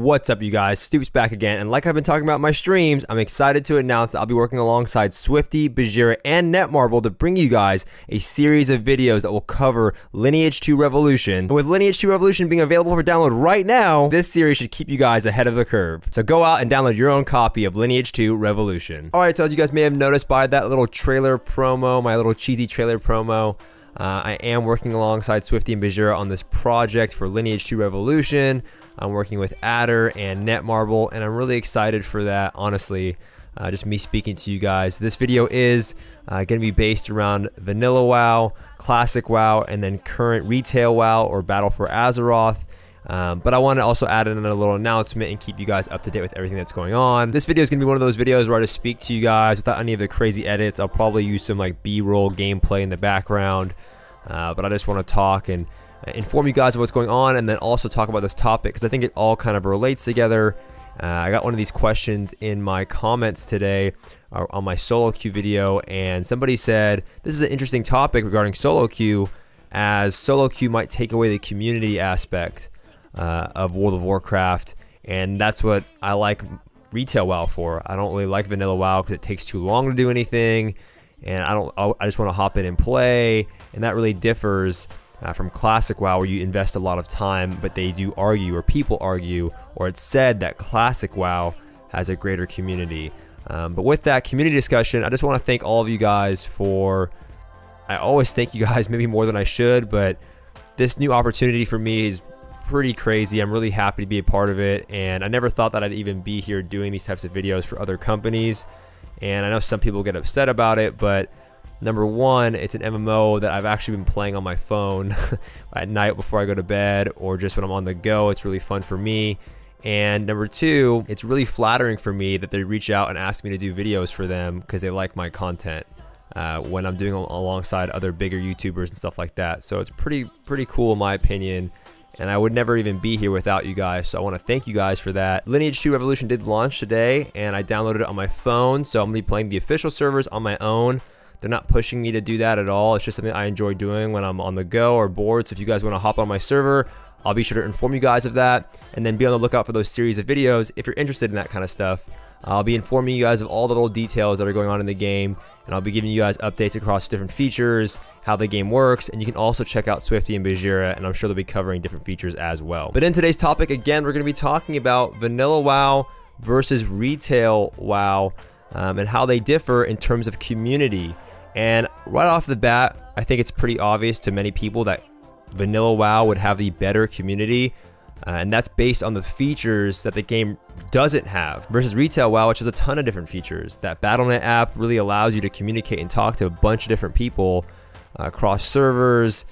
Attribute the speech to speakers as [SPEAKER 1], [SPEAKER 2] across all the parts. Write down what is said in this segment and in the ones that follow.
[SPEAKER 1] What's up, you guys? Stoopzz back again, and like I've been talking about in my streams, I'm excited to announce that I'll be working alongside Stoopzz, and Netmarble to bring you guys a series of videos that will cover Lineage 2 Revolution. And with Lineage 2 Revolution being available for download right now, this series should keep you guys ahead of the curve. So go out and download your own copy of Lineage 2 Revolution. Alright, so as you guys may have noticed by that little trailer promo, my little cheesy trailer promo, I am working alongside Stoopzz on this project for Lineage 2 Revolution. I'm working with Adder and Netmarble, and I'm really excited for that, honestly. Just me speaking to you guys. This video is going to be based around Vanilla WoW, Classic WoW, and then current Retail WoW or Battle for Azeroth. But I want to also add in a little announcement and keep you guys up to date with everything that's going on. This video is going to be one of those videos where I just speak to you guys without any of the crazy edits. I'll probably use some like B-roll gameplay in the background, but I just want to talk and inform you guys of what's going on, and then also talk about this topic because I think it all kind of relates together. I got one of these questions in my comments today on my solo queue video, and somebody said this is an interesting topic regarding solo queue, as solo queue might take away the community aspect of World of Warcraft, and that's what I like Retail WoW for. I don't really like Vanilla WoW because it takes too long to do anything, and I just want to hop in and play, and that really differs from Classic WoW, where you invest a lot of time, but they do argue, or people argue, or it's said that Classic WoW has a greater community. But with that community discussion, I just want to thank all of you guys for, I always thank you guys maybe more than I should, but this new opportunity for me is pretty crazy. I'm really happy to be a part of it, and I never thought that I'd even be here doing these types of videos for other companies. And I know some people get upset about it, but number one, it's an MMO that I've actually been playing on my phone at night before I go to bed, or just when I'm on the go. It's really fun for me. And number two, it's really flattering for me that they reach out and ask me to do videos for them because they like my content when I'm doing alongside other bigger YouTubers and stuff like that. So it's pretty cool in my opinion. And I would never even be here without you guys, so I want to thank you guys for that. Lineage 2 Revolution did launch today, and I downloaded it on my phone, so I'm going to be playing the official servers on my own. They're not pushing me to do that at all. It's just something I enjoy doing when I'm on the go or bored. So if you guys want to hop on my server, I'll be sure to inform you guys of that, and then be on the lookout for those series of videos if you're interested in that kind of stuff. I'll be informing you guys of all the little details that are going on in the game, and I'll be giving you guys updates across different features, how the game works, and you can also check out Stoopzz, and I'm sure they'll be covering different features as well. But in today's topic, again, we're going to be talking about Vanilla WoW versus Retail WoW, and how they differ in terms of community. And right off the bat, I think it's pretty obvious to many people that Vanilla WoW would have the better community, and that's based on the features that the game doesn't have, versus Retail WoW, which has a ton of different features. That Battle.net app really allows you to communicate and talk to a bunch of different people across servers,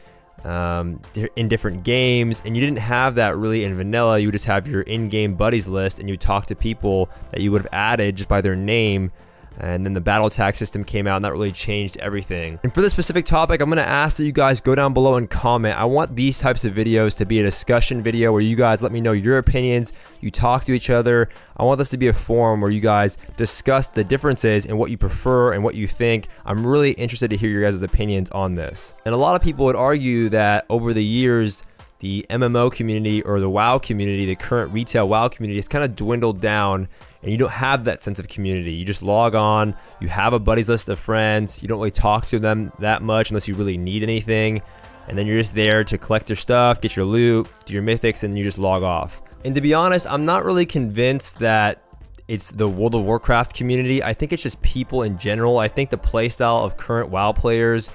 [SPEAKER 1] in different games, and you didn't have that really in Vanilla. You would just have your in-game buddies list, and you talk to people that you would have added just by their name. And then the battle tag system came out, and that really changed everything. And for this specific topic, I'm going to ask that you guys go down below and comment. I want these types of videos to be a discussion video where you guys let me know your opinions, you talk to each other. I want this to be a forum where you guys discuss the differences and what you prefer and what you think. I'm really interested to hear your guys' opinions on this. And a lot of people would argue that over the years, the MMO community, or the WoW community, the current Retail WoW community, has kind of dwindled down, and you don't have that sense of community. You just log on, you have a buddies list of friends, you don't really talk to them that much unless you really need anything, and then you're just there to collect your stuff, get your loot, do your mythics, and you just log off. And to be honest, I'm not really convinced that it's the World of Warcraft community. I think it's just people in general. I think the playstyle of current WoW players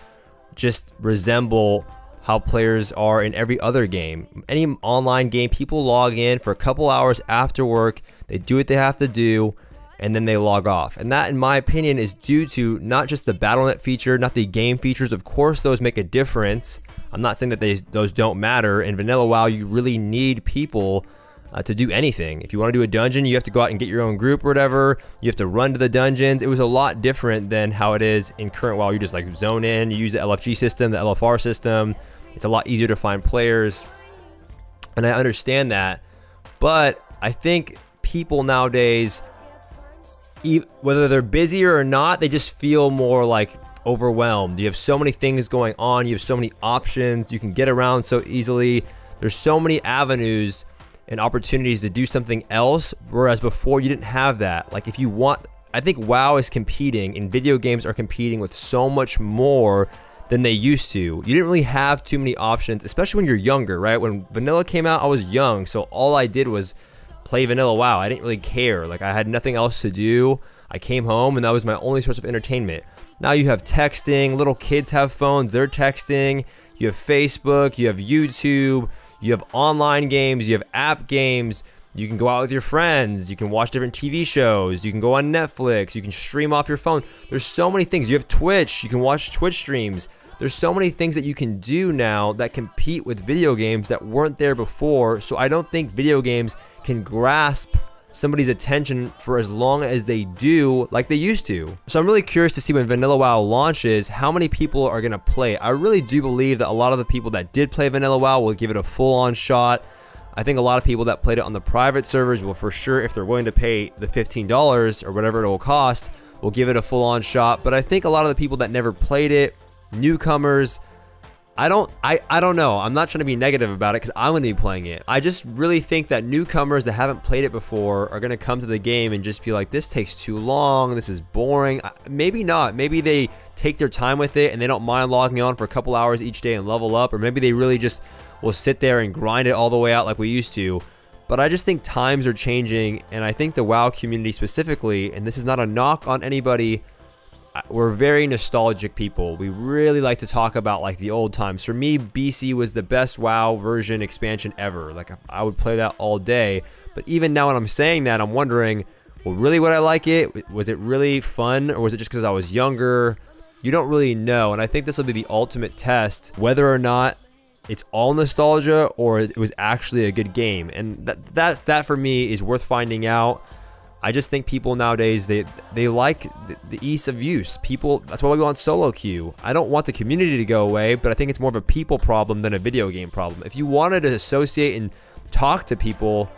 [SPEAKER 1] just resemble how players are in every other game. Any online game, people log in for a couple hours after work, they do what they have to do, and then they log off. And that, in my opinion, is due to not just the Battle.net feature, not the game features. Of course, those make a difference. I'm not saying that those don't matter. In Vanilla WoW, you really need people to do anything. If you want to do a dungeon, you have to go out and get your own group or whatever. You have to run to the dungeons. It was a lot different than how it is in current WoW. You just like zone in, you use the LFG system, the LFR system. It's a lot easier to find players, and I understand that, but I think people nowadays, whether they're busier or not, they just feel more like overwhelmed. You have so many things going on, you have so many options, you can get around so easily, there's so many avenues and opportunities to do something else, whereas before you didn't have that. Like if you want, I think WoW is competing and video games are competing with so much more than they used to. You didn't really have too many options, especially when you're younger, right? When vanilla came out, I was young, so all I did was play vanilla WoW. I didn't really care. Like I had nothing else to do. I came home and that was my only source of entertainment. Now you have texting, little kids have phones, they're texting, you have Facebook, you have YouTube, you have online games, you have app games, you can go out with your friends, you can watch different TV shows, you can go on Netflix, you can stream off your phone. There's so many things. You have Twitch, you can watch Twitch streams. There's so many things that you can do now that compete with video games that weren't there before. So I don't think video games can grasp somebody's attention for as long as they do like they used to. So I'm really curious to see when Vanilla WoW launches, how many people are gonna play. I really do believe that a lot of the people that did play Vanilla WoW will give it a full-on shot. I think a lot of people that played it on the private servers will for sure, if they're willing to pay the $15 or whatever it will cost, will give it a full-on shot. But I think a lot of the people that never played it, newcomers, I don't know. I'm not trying to be negative about it because I'm going to be playing it. I just really think that newcomers that haven't played it before are going to come to the game and just be like, this takes too long. This is boring. Maybe not. Maybe they take their time with it and they don't mind logging on for a couple hours each day and level up. Or maybe they really just will sit there and grind it all the way out like we used to. But I just think times are changing. And I think the WoW community specifically, and this is not a knock on anybody, we're very nostalgic people. We really like to talk about like the old times. For me, BC was the best WoW version expansion ever. Like I would play that all day. But even now when I'm saying that, I'm wondering, well, really would I like it? Was it really fun? Or was it just because I was younger? You don't really know. And I think this will be the ultimate test, whether or not it's all nostalgia or it was actually a good game. And that for me is worth finding out. I just think people nowadays, they like the ease of use. People, that's why we want solo queue. I don't want the community to go away, but I think it's more of a people problem than a video game problem. If you wanted to associate and talk to people,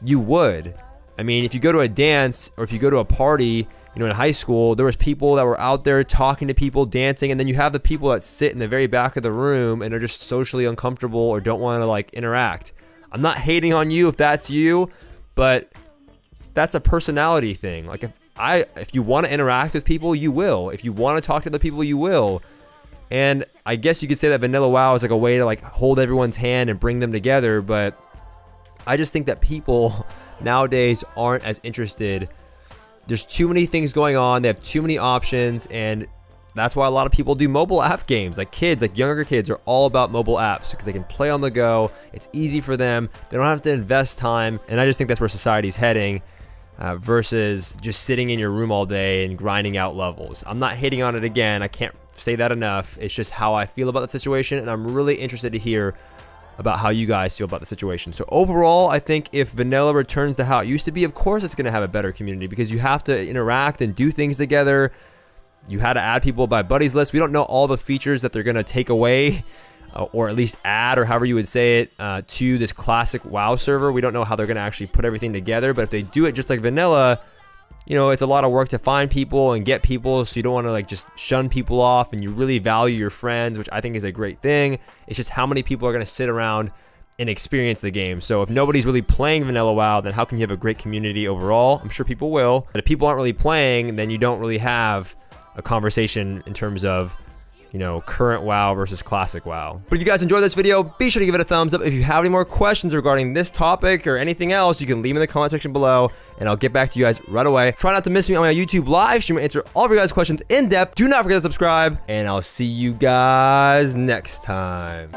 [SPEAKER 1] you would. I mean, if you go to a dance or if you go to a party, you know, in high school, there was people that were out there talking to people, dancing, and then you have the people that sit in the very back of the room and are just socially uncomfortable or don't want to like interact. I'm not hating on you if that's you, but that's a personality thing. Like if you want to interact with people, you will. If you want to talk to the people, you will. And I guess you could say that Vanilla WoW is like a way to like hold everyone's hand and bring them together, but I just think that people nowadays aren't as interested. There's too many things going on. They have too many options, and that's why a lot of people do mobile app games. Like kids, like younger kids are all about mobile apps because they can play on the go. It's easy for them. They don't have to invest time. And I just think that's where society's heading. Versus just sitting in your room all day and grinding out levels. I'm not hating on it again. I can't say that enough. It's just how I feel about the situation, and I'm really interested to hear about how you guys feel about the situation. So overall, I think if vanilla returns to how it used to be, of course it's going to have a better community because you have to interact and do things together. You had to add people by buddies list. We don't know all the features that they're going to take away or at least add, or however you would say it, to this classic WoW server. We don't know how they're going to actually put everything together, but if they do it just like vanilla, you know, it's a lot of work to find people and get people, so you don't want to like just shun people off, and you really value your friends, which I think is a great thing. It's just how many people are going to sit around and experience the game. So if nobody's really playing vanilla WoW, then how can you have a great community overall? I'm sure people will, but if people aren't really playing, then you don't really have a conversation in terms of, you know, current WoW versus classic WoW. But if you guys enjoyed this video, be sure to give it a thumbs up. If you have any more questions regarding this topic or anything else, you can leave them in the comment section below, and I'll get back to you guys right away. Try not to miss me on my YouTube live stream. Answer all of your guys' questions in depth. Do not forget to subscribe, and I'll see you guys next time.